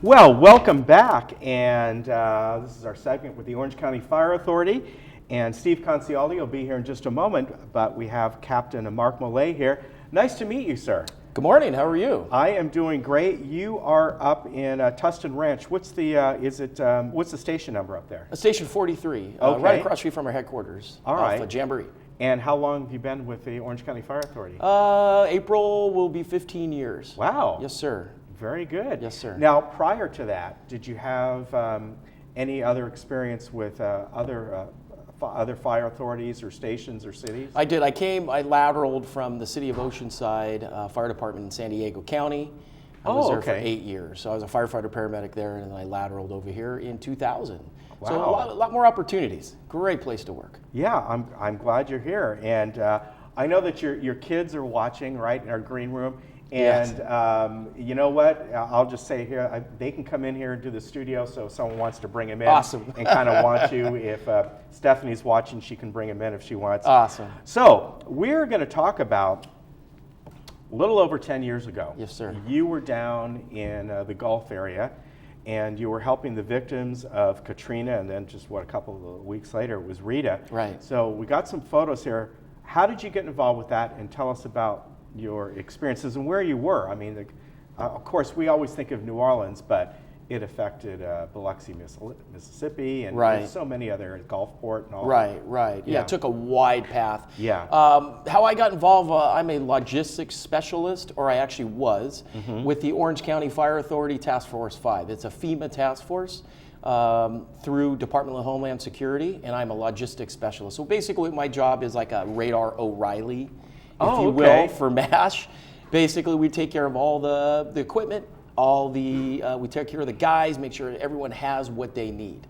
Well, welcome back, and this is our segment with the Orange County Fire Authority, and Steve Concialdi will be here in just a moment, but we have Captain Mark Millay here. Nice to meet you, sir. Good morning, how are you? I am doing great. You are up in Tustin Ranch. What's the what's the station number up there? Station 43, Okay. right across the street from our headquarters. All right. Off Jamboree. And how long have you been with the Orange County Fire Authority? April will be 15 years. Wow. Yes, sir. Very good. Yes, sir. Now, prior to that, did you have any other experience with other fire authorities or stations or cities? I did. I lateraled from the city of Oceanside Fire Department in San Diego County. I was there for 8 years. So I was a firefighter paramedic there, and then I lateraled over here in 2000. Wow. So a lot more opportunities. Great place to work. Yeah, I'm glad you're here. And I know that your kids are watching, right, in our green room. And Yes. You know what? I'll just say here, they can come in here into the studio, so if someone wants to bring them in Awesome. and kind of want you. If Stephanie's watching, she can bring them in if she wants. Awesome. So we're going to talk about a little over 10 years ago. Yes, sir. You were down in the Gulf area, and you were helping the victims of Katrina, and then just a couple of weeks later, it was Rita. Right. So we got some photos here. How did you get involved with that, and tell us about your experiences and where you were? I mean, of course, we always think of New Orleans, but it affected Biloxi, Mississippi, and Right. there's so many other Gulfport and all. Right. Yeah, it took a wide path. Yeah. How I got involved, I'm a logistics specialist, or I actually was, with the Orange County Fire Authority Task Force 5. It's a FEMA task force through Department of Homeland Security, and I'm a logistics specialist. So basically my job is like a radar O'Reilly, if you will, for MASH. Basically, we take care of all the equipment, we take care of the guys, make sure everyone has what they need.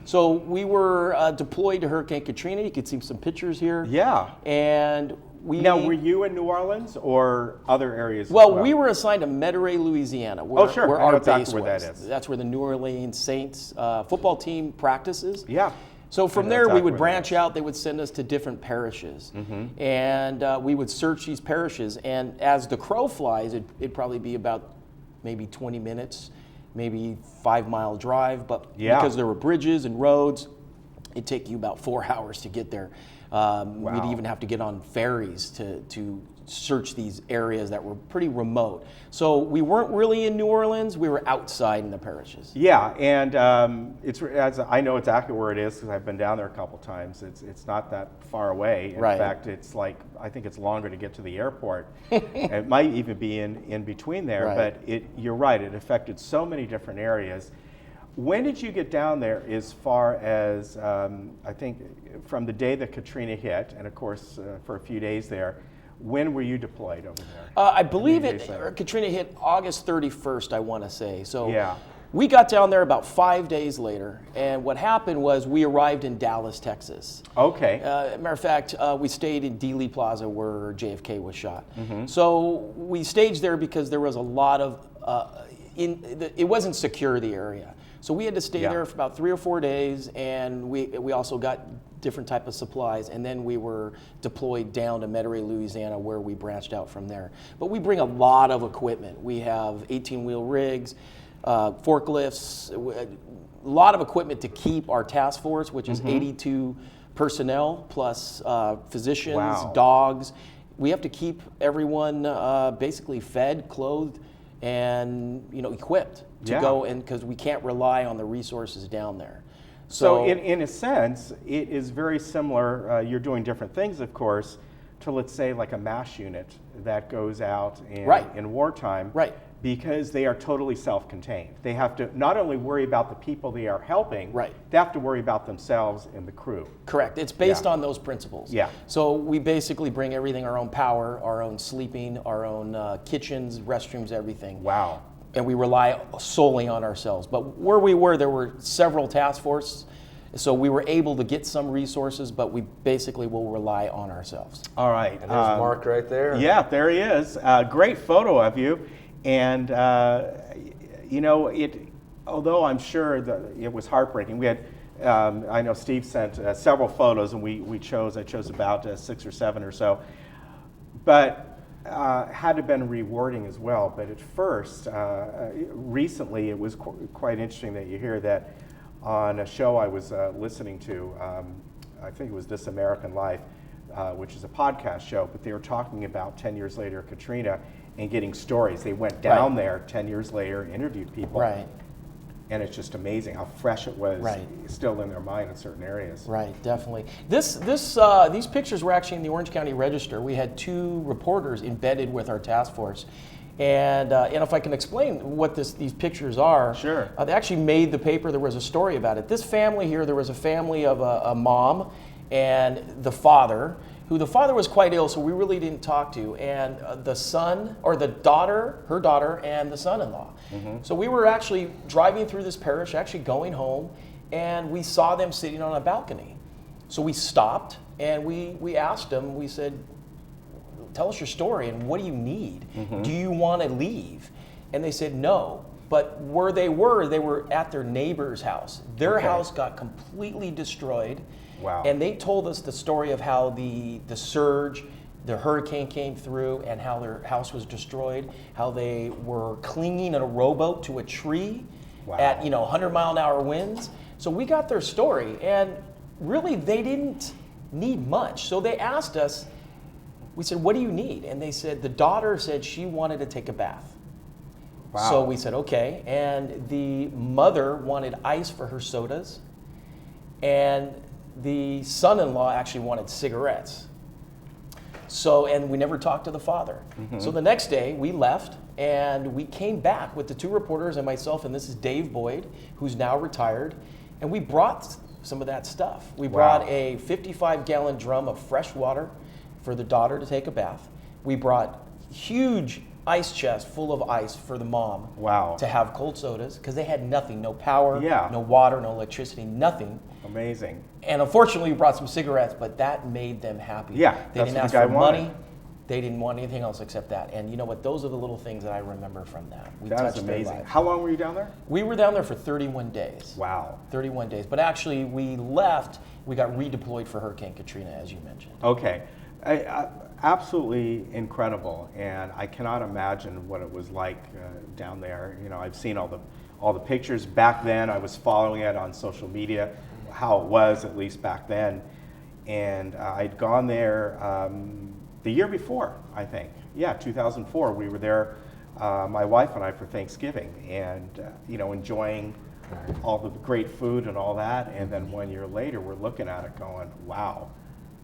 So we were deployed to Hurricane Katrina. You can see some pictures here. Yeah. And Now, were you in New Orleans or other areas? Well, we were assigned to Metairie, Louisiana, where, sure. where I know our exactly base where was. that is. That's where the New Orleans Saints football team practices. Yeah. So from know there, exactly we would where that branch is. out. They would send us to different parishes, and we would search these parishes. And as the crow flies, it'd probably be about maybe 20 minutes, maybe 5-mile drive. But because there were bridges and roads, it'd take you about 4 hours to get there. We'd even have to get on ferries to search these areas that were pretty remote. So we weren't really in New Orleans, we were outside in the parishes. Yeah, and I know exactly where it is because I've been down there a couple times. It's not that far away. In fact, it's like, I think it's longer to get to the airport. It might even be in between there, but you're right, it affected so many different areas. When did you get down there as far as, I think, from the day that Katrina hit, and of course for a few days there, when were you deployed over there? I believe Katrina hit August 31st, I want to say. So yeah. We got down there about 5 days later, and what happened was we arrived in Dallas, Texas. Okay. Matter of fact, we stayed in Dealey Plaza where JFK was shot. So we staged there because there was a lot of, it wasn't secure, the area. So we had to stay there for about 3 or 4 days, and we also got different type of supplies, and then we were deployed down to Metairie, Louisiana, where we branched out from there. But we bring a lot of equipment. We have 18-wheel rigs, forklifts, a lot of equipment to keep our task force, which is 82 personnel plus physicians, dogs. We have to keep everyone basically fed, clothed, and equipped to go, and because we can't rely on the resources down there. So in a sense, it is very similar. You're doing different things, of course, to, let's say, like a MASH unit that goes out in wartime. Right. Because they are totally self-contained. They have to not only worry about the people they are helping, right. They have to worry about themselves and the crew. Correct. It's based on those principles. Yeah. So we basically bring everything, our own power, our own sleeping, our own kitchens, restrooms, everything. Wow. And we rely solely on ourselves. But where we were, there were several task forces, so we were able to get some resources, but we basically will rely on ourselves. All right. And there's Mark right there. Yeah, there he is. Great photo of you. And, although I'm sure that it was heartbreaking, we had, I know Steve sent several photos, and I chose about 6 or 7 or so. But had to been rewarding as well. But at first, recently, it was quite interesting that you hear that on a show I was listening to. I think it was This American Life, which is a podcast show. But they were talking about 10 years later, Katrina, and getting stories. They went down there 10 years later, interviewed people. Right. And it's just amazing how fresh it was, right. still in their mind in certain areas. Right, definitely. These pictures were actually in the Orange County Register. We had 2 reporters embedded with our task force. And if I can explain what these pictures are, sure. They actually made the paper. There was a story about it. This family here, there was a family of a mom and the father, who the father was quite ill, so we really didn't talk to, and the son, or the daughter, her daughter, and the son-in-law. Mm-hmm. So we were actually driving through this parish, actually going home, and we saw them sitting on a balcony. So we stopped, and we asked them, we said, tell us your story, and what do you need? Mm-hmm. Do you want to leave? And they said no. But where they were at their neighbor's house. Their house got completely destroyed. Wow. And they told us the story of how the surge, the hurricane came through and how their house was destroyed, how they were clinging in a rowboat to a tree at 100-mile-an-hour winds. So we got their story, and really they didn't need much. So they asked us, we said, what do you need? And they said, the daughter said she wanted to take a bath. Wow. So we said, okay. And the mother wanted ice for her sodas. And the son-in-law actually wanted cigarettes. So, and we never talked to the father. Mm-hmm. So the next day we left and we came back with the 2 reporters and myself, and this is Dave Boyd, who's now retired, and we brought some of that stuff. We brought a 55-gallon drum of fresh water for the daughter to take a bath. We brought huge ice chest full of ice for the mom to have cold sodas, because they had nothing, no power, no water, no electricity, nothing. Amazing. And unfortunately, we brought some cigarettes, but that made them happy. Yeah, they didn't ask for money. They didn't want anything else except that. And you know what? Those are the little things that I remember from that. We that is amazing. How long were you down there? We were down there for 31 days. Wow. 31 days. But actually, we left. We got redeployed for Hurricane Katrina, as you mentioned. Okay. Absolutely incredible, and I cannot imagine what it was like down there. You know, I've seen all the pictures. Back then, I was following it on social media, how it was at least back then, and I'd gone there the year before, I think. Yeah, 2004. We were there, my wife and I, for Thanksgiving, and enjoying all the great food and all that. And then 1 year later, we're looking at it, going, wow.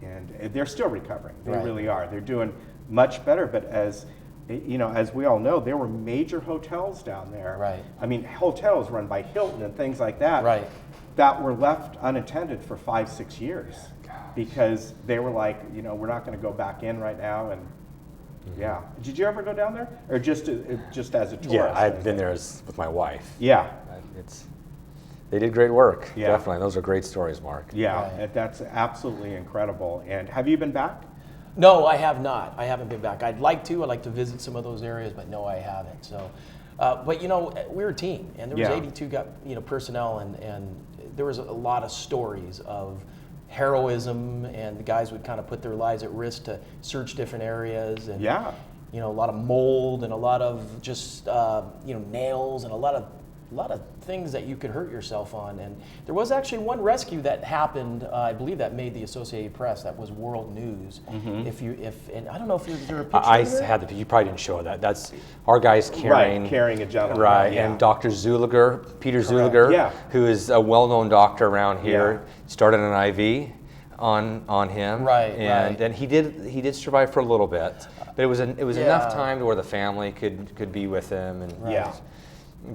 And they're still recovering. They really are. They're doing much better. But as we all know, there were major hotels down there. Right. I mean, hotels run by Hilton and things like that. That were left unattended for 5-6 years because they were like, we're not going to go back in right now. And yeah, did you ever go down there, or just as a tourist? Yeah, I've been there with my wife. Yeah. They did great work, definitely. Those are great stories, Mark. Yeah, that's absolutely incredible. And have you been back? No, I have not. I haven't been back. I'd like to. I'd like to visit some of those areas, but no, I haven't. So, but we're a team, and there was 82 personnel, and there was a lot of stories of heroism, and the guys would kind of put their lives at risk to search different areas, and a lot of mold, and a lot of just nails, and a lot of things that you could hurt yourself on. And there was actually one rescue that happened, I believe that made the Associated Press, that was world news. Mm-hmm. And I don't know if there a picture I had you probably didn't show that. That's our guys carrying a gentleman. And Dr. Peter Zuliger, who is a well-known doctor around here, started an IV on him. And he did survive for a little bit. But it was enough time to where the family could be with him. And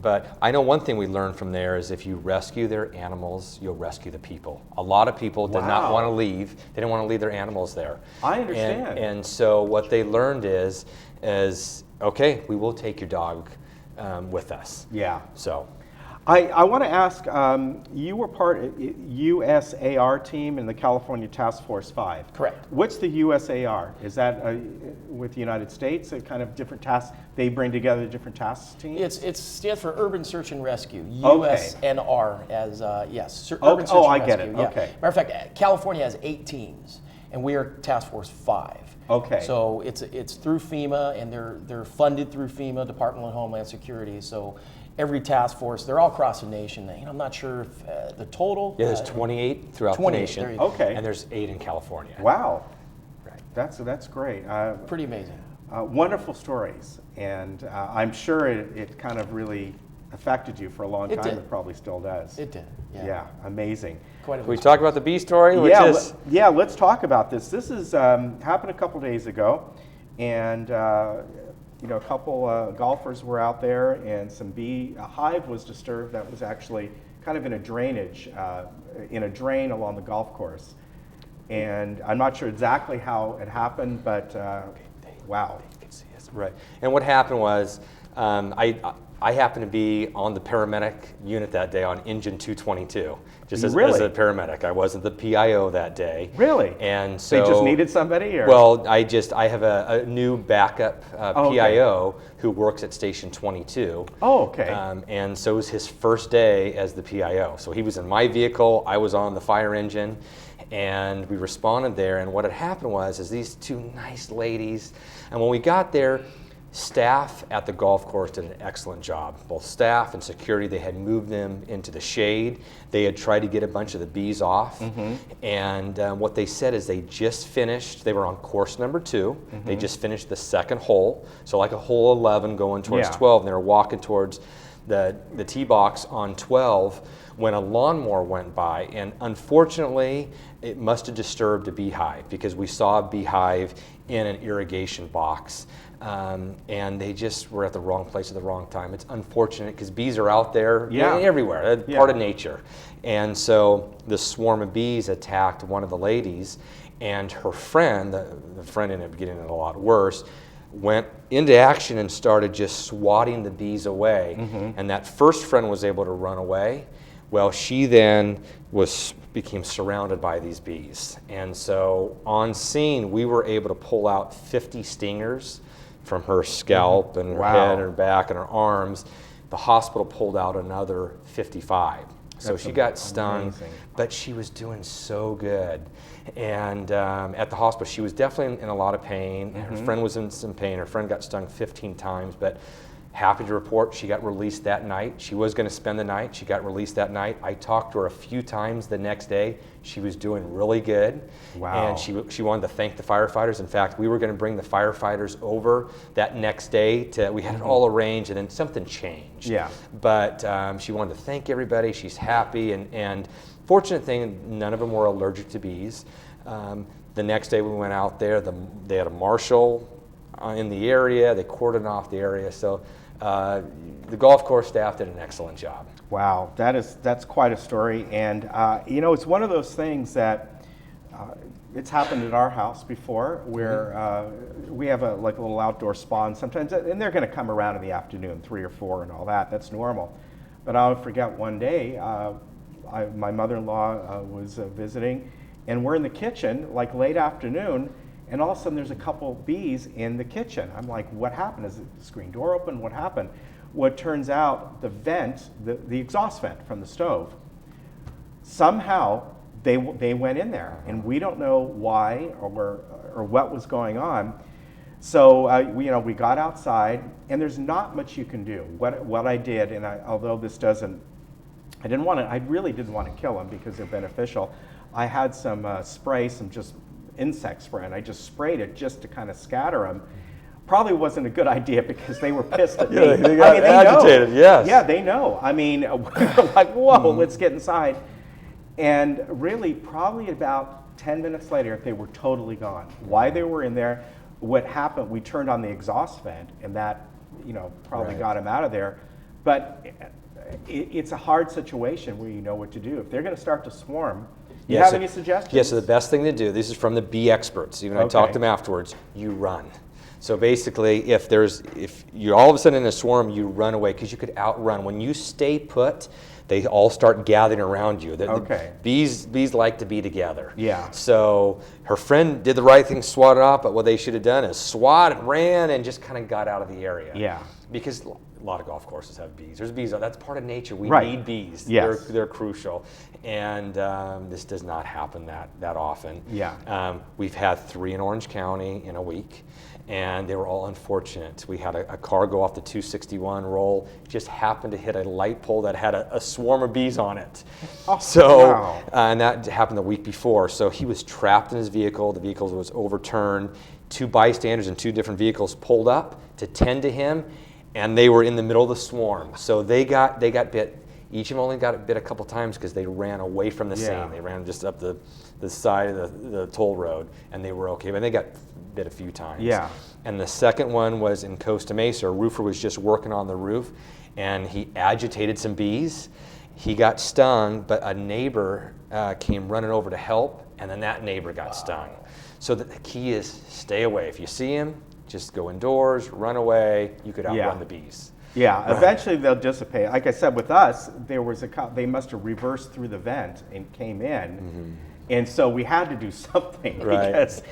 But I know one thing we learned from there is if you rescue their animals, you'll rescue the people. A lot of people did not want to leave. They didn't want to leave their animals there. I understand. And so what they learned is okay, we will take your dog with us. Yeah. So. I want to ask, you were part of USAR team in the California Task Force 5. Correct. What's the USAR? Is that with the United States, a kind of different tasks? They bring together different task teams? It stands for Urban Search and Rescue, USNR, as, urban search and rescue. I get it, okay. Matter of fact, California has 8 teams. and we are Task Force 5. Okay. So it's through FEMA, and they're funded through FEMA, Department of Homeland Security. So every task force, they're all across the nation. I'm not sure if the total. Yeah, there's 28 throughout the nation. Okay. And there's 8 in California. Wow. Right. That's great. Pretty amazing. Wonderful stories, and I'm sure it kind of really affected you for a long time. It did. It probably still does. It did. Yeah, amazing. Can we talk about the bee story? Yeah, let's talk about this. This is happened a couple days ago, and a couple golfers were out there, and a hive was disturbed that was actually kind of in a drainage, in a drain along the golf course. And I'm not sure exactly how it happened, but wow. Right. And what happened was, I happened to be on the paramedic unit that day on engine 222, just as a paramedic. I wasn't the PIO that day. Really? And so they just needed somebody? Or? Well, I have a new backup PIO who works at Station 22. Oh, okay. And so it was his first day as the PIO. So he was in my vehicle, I was on the fire engine, and we responded there. And what had happened was these two nice ladies, and when we got there, staff at the golf course did an excellent job. Both staff and security, they had moved them into the shade. They had tried to get a bunch of the bees off. Mm-hmm. And what they said is they just finished, they were on course number 2. Mm-hmm. They just finished the second hole. So like a hole 11 going towards 12, and they were walking towards the tee box on 12 when a lawnmower went by. And unfortunately, it must have disturbed a beehive, because we saw a beehive in an irrigation box. And they just were at the wrong place at the wrong time. It's unfortunate, because bees are out there everywhere. They're part of nature. And so the swarm of bees attacked one of the ladies, and her friend, the friend ended up getting it a lot worse, went into action and started just swatting the bees away. Mm-hmm. And that first friend was able to run away. Well, she then became surrounded by these bees. And so on scene, we were able to pull out 50 stingers from her scalp and her head and her back and her arms. The hospital pulled out another 55. So she got stung, but she was doing so good. And at the hospital, she was definitely in a lot of pain. Mm-hmm. Her friend was in some pain. Her friend got stung 15 times, but happy to report she got released that night. She was going to spend the night. She got released that night. I talked to her a few times the next day. She was doing really good. Wow. And she wanted to thank the firefighters. In fact, we were going to bring the firefighters over that next day. We had it all arranged, and then something changed. Yeah. But she wanted to thank everybody. She's happy. And fortunate thing, none of them were allergic to bees. The next day we went out there, they had a marshal in the area. They cordoned off the area. So the golf course staff did an excellent job. Wow, that's quite a story. And it's one of those things that it's happened at our house before, where we have a little outdoor spawn sometimes, and they're going to come around in the afternoon, 3 or 4 and all that. That's normal. But I'll forget one day, my mother-in-law was visiting, and we're in the kitchen, like late afternoon, and all of a sudden there's a couple bees in the kitchen. I'm like, what happened? Is the screen door open? What happened? What turns out, the vent, the exhaust vent from the stove, somehow they went in there, and we don't know why or what was going on. So we got outside, and there's not much you can do. What I did, and although this doesn't, I really didn't want to kill them because they're beneficial. I had some spray, some just insect spray, and I just sprayed it just to kind of scatter them. Probably wasn't a good idea because they were pissed at me. They got agitated, know. Yes. Yeah, they know. I mean, we're like, whoa, let's get inside. And really, probably about 10 minutes later, they were totally gone. Why they were in there, what happened, we turned on the exhaust vent, and that, probably got them out of there. But it's a hard situation where you know what to do. If they're going to start to swarm, you have any suggestions? Yes, so the best thing to do, this is from the bee experts, even I talked to them afterwards, you run. So basically, if you're all of a sudden in a swarm, you run away, because you could outrun. When you stay put, they all start gathering around you. The bees like to be together. Yeah. So her friend did the right thing, swatted off, but what they should have done is swat and ran and just kind of got out of the area. Yeah. Because a lot of golf courses have bees. There's bees. That's part of nature. We Right. need bees. Yes. They're crucial. And this does not happen that often. Yeah. We've had 3 in Orange County in a week, and they were all unfortunate. We had a car go off the 261 roll, just happened to hit a light pole that had a swarm of bees on it. Oh, So, wow. and that happened the week before. So he was trapped in his vehicle. The vehicle was overturned. 2 bystanders in 2 different vehicles pulled up to tend to him, and they were in the middle of the swarm. So they got bit. Each of them only got bit a couple times because they ran away from the scene. They ran just up the side of the toll road, and they were okay. But they got bit a few times. Yeah. And the second one was in Costa Mesa. A roofer was just working on the roof, and he agitated some bees. He got stung, but a neighbor came running over to help, and then that neighbor got stung. So the key is stay away. If you see him, just go indoors, run away. You could outrun the bees. Yeah, eventually they'll dissipate. Like I said, with us, there was they must have reversed through the vent and came in, and so we had to do something because,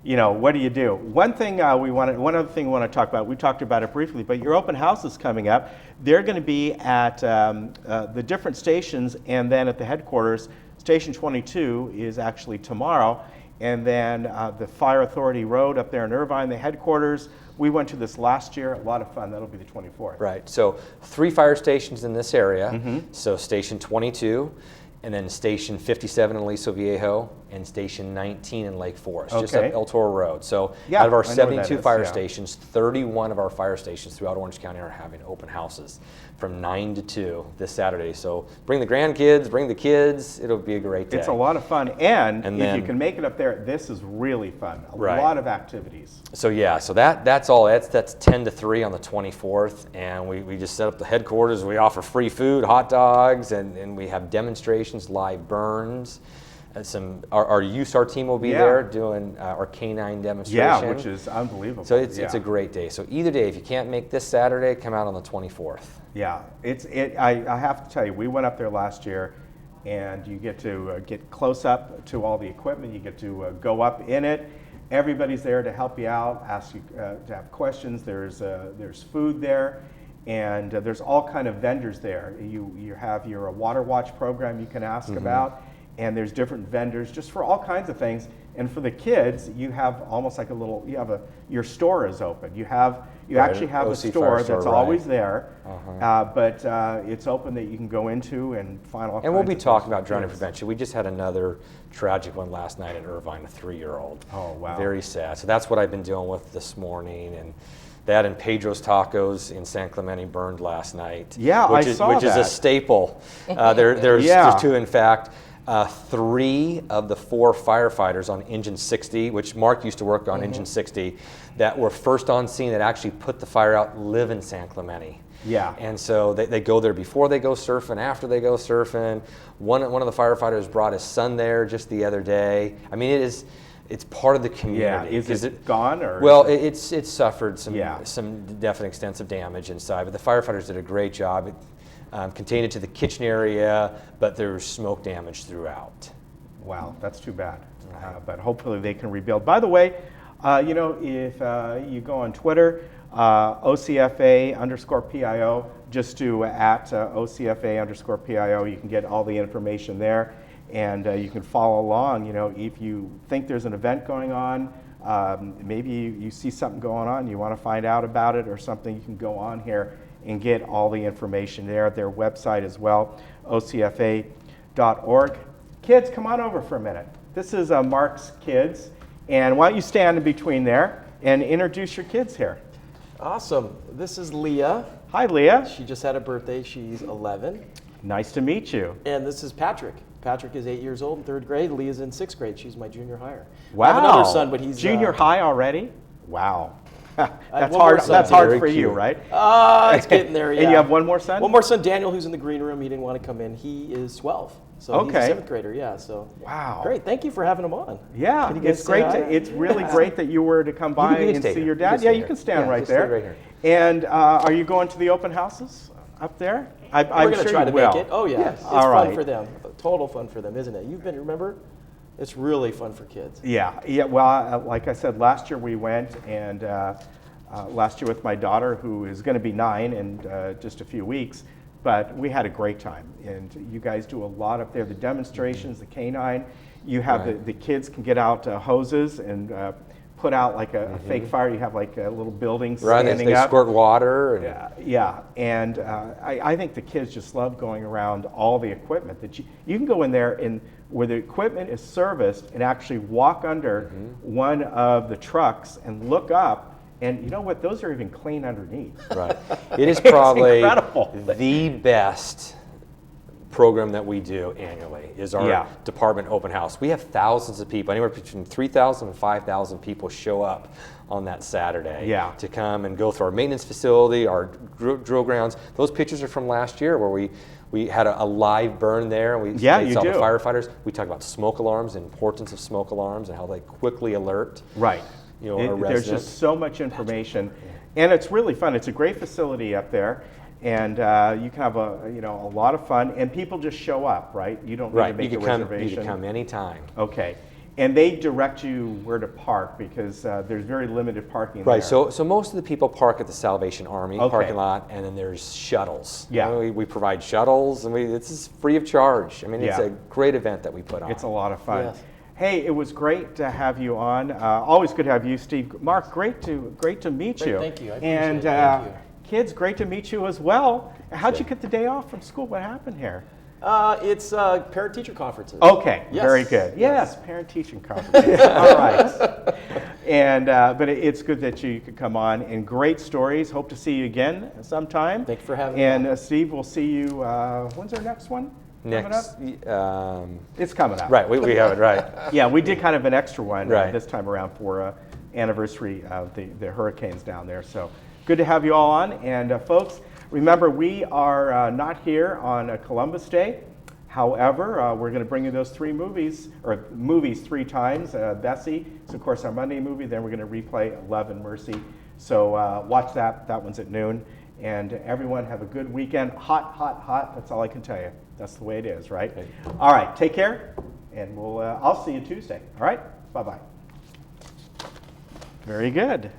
what do you do? One other thing we want to talk about. We talked about it briefly, but your open house is coming up. They're going to be at the different stations, and then at the headquarters. Station 22 is actually tomorrow. And then the Fire Authority Road up there in Irvine, the headquarters. We went to this last year, a lot of fun. That'll be the 24th. Right, so 3 fire stations in this area. So Station 22, and then Station 57 in Aliso Viejo, and Station 19 in Lake Forest, just up El Toro Road. So out of our 72 fire stations, 31 of our fire stations throughout Orange County are having open houses from 9 to 2 this Saturday. So bring the grandkids, bring the kids. It'll be a great day. It's a lot of fun, and if you can make it up there, this is really fun. A lot of activities. So yeah, so that's all. That's 10 to 3 on the 24th, and we just set up the headquarters. We offer free food, hot dogs, and we have demonstrations, live burns. Our USAR team will be there doing our canine demonstration. Yeah, which is unbelievable. So it's a great day. So either day, if you can't make this Saturday, come out on the 24th. Yeah, I have to tell you, we went up there last year, and you get to get close up to all the equipment. You get to go up in it. Everybody's there to help you out, ask you to have questions. There's food there, and there's all kind of vendors there. You have your Water Watch program you can ask about. And there's different vendors just for all kinds of things. And for the kids, you have almost like your store is open. You actually have a store that's always there, but it's open that you can go into and find all kinds of things. And we'll be talking about drowning prevention. We just had another tragic one last night in Irvine, a 3-year-old. Oh, wow. Very sad. So that's what I've been dealing with this morning. And that and Pedro's Tacos in San Clemente burned last night. Yeah, I saw that. Which is a staple. There's 2, in fact. 3 of the 4 firefighters on Engine 60, which Mark used to work on, Engine 60, that were first on scene that actually put the fire out, live in San Clemente. Yeah. And so they go there before they go surfing, after they go surfing. One of the firefighters brought his son there just the other day. I mean, it's part of the community. Yeah. Is it gone or? Well, it's suffered some definite extensive damage inside, but the firefighters did a great job. Contained it to the kitchen area, but there's smoke damage throughout. Wow, that's too bad. But hopefully they can rebuild. By the way, if you go on Twitter, OCFA_PIO, just do at OCFA_PIO. You can get all the information there, and you can follow along. If you think there's an event going on, maybe you see something going on, you want to find out about it or something, you can go on here and get all the information there at their website as well, ocfa.org. Kids, come on over for a minute. This is Mark's kids, and why don't you stand in between there and introduce your kids here. Awesome. This is Leah. Hi, Leah. She just had a birthday. She's 11. Nice to meet you. And this is Patrick. Patrick is 8 years old in 3rd grade. Leah's in 6th grade. She's my junior higher. Wow. I have another son, but he's junior high already? Wow. That's hard. That's hard for you, right? It's getting there. Yeah. And you have one more son? One more son, Daniel, who's in the green room. He didn't want to come in. He is 12, so he's a 7th grader. Yeah. So wow. Great. Thank you for having him on. Yeah, it's great. It's really great that you were to come by and see your dad. Yeah, you can stand right there. Right here. And are you going to the open houses up there? We're going to try to make it. Oh yeah. Yes. It's All fun for them. Total fun for them, isn't it? Remember? It's really fun for kids. Yeah. Well, like I said, last year we went and. last year with my daughter, who is going to be 9 in just a few weeks. But we had a great time, and you guys do a lot up there. The demonstrations, the canine, you have the kids can get out hoses and put out like a fake fire. You have like a little building standing they up. Squirt water. And I think the kids just love going around all the equipment that you can go in there and where the equipment is serviced and actually walk under one of the trucks and look up. And you know what? Those are even clean underneath. Right. It is probably the best program that we do annually is our department open house. We have thousands of people, anywhere between 3,000 and 5,000 people show up on that Saturday to come and go through our maintenance facility, our drill grounds. Those pictures are from last year where we had a live burn there, and we saw the firefighters. We talk about smoke alarms, the importance of smoke alarms, and how they quickly alert. Right. There's just so much information, and it's really fun. It's a great facility up there, and you can have a lot of fun, and people just show up, right? You don't need to make a reservation. You can come anytime. Okay, and they direct you where to park because there's very limited parking there. Right. So most of the people park at the Salvation Army parking lot, and then there's shuttles. Yeah. We provide shuttles, and this is free of charge. I mean, it's a great event that we put on. It's a lot of fun. Yes. Hey, it was great to have you on. Always good to have you, Steve. Mark, great to meet you. Thank you. I appreciate and it. Thank you. Kids, great to meet you as well. How'd you get the day off from school? What happened here? It's parent-teacher conferences. Okay, yes. Very good. Yes, parent-teaching conferences. All right. And but it's good that you could come on. And great stories. Hope to see you again sometime. Thanks for having me. And Steve, we'll see you. When's our next one? Next, it's coming up. Right, we have it right. Yeah, we did kind of an extra one this time around for anniversary of the hurricanes down there. So good to have you all on. And folks, remember we are not here on Columbus Day. However, we're going to bring you those 3 movies 3 times. Bessie, it's of course our Monday movie. Then we're going to replay Love and Mercy. So watch that. That one's at noon. And everyone have a good weekend. Hot, hot, hot. That's all I can tell you. That's the way it is, right? Okay. All right, take care, and I'll see you Tuesday. All right, bye-bye. Very good.